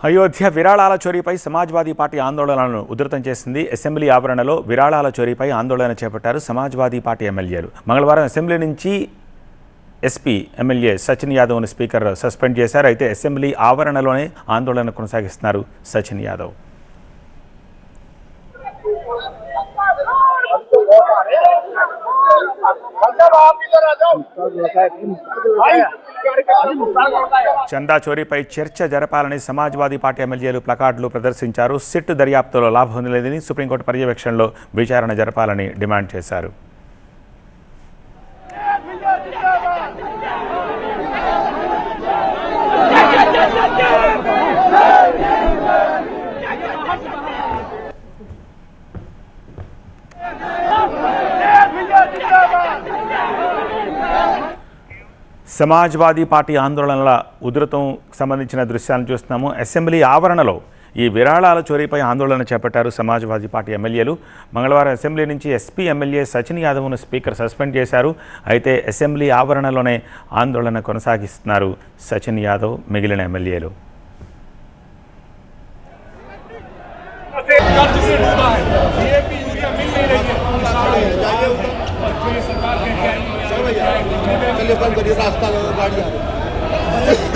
అయోధ్య విరాళాల చోరీపై సమాజ్వాదీ పార్టీ ఆందోళనలను ఉధృతం చేసింది. అసెంబ్లీ ఆవరణలో విరాళాల చోరీపై ఆందోళన చేపట్టారు సమాజ్వాదీ పార్టీ ఎమ్మెల్యేలు. మంగళవారం అసెంబ్లీ నుంచి ఎస్పీ ఎమ్మెల్యే సచిన్ యాదవ్ను స్పీకర్ సస్పెండ్ చేశారు. అయితే అసెంబ్లీ ఆవరణలోనే ఆందోళన కొనసాగిస్తున్నారు సచిన్ యాదవ్. చందా చోరీపై చర్చ జరపాలని సమాజ్వాదీ పార్టీ ఎమ్మెల్యేలు ప్లకార్డులు ప్రదర్శించారు. సిట్ దర్యాప్తులో లాభం లేదని సుప్రీంకోర్టు పర్యవేక్షణలో విచారణ జరపాలని డిమాండ్ చేశారు. సమాజ్వాదీ పార్టీ ఆందోళనల ఉధృతం సంబంధించిన దృశ్యాలను చూస్తున్నాము. అసెంబ్లీ ఆవరణలో ఈ విరాళాల చోరీపై ఆందోళన చేపట్టారు సమాజ్వాదీ పార్టీ ఎమ్మెల్యేలు. మంగళవారం అసెంబ్లీ నుంచి ఎస్పీ ఎమ్మెల్యే సచిన్ యాదవ్ను స్పీకర్ సస్పెండ్ చేశారు. అయితే అసెంబ్లీ ఆవరణలోనే ఆందోళన కొనసాగిస్తున్నారు సచిన్ యాదవ్, మిగిలిన ఎమ్మెల్యేలు. चलिए बंद करिए, रास्ता गाड़ी आ रही है।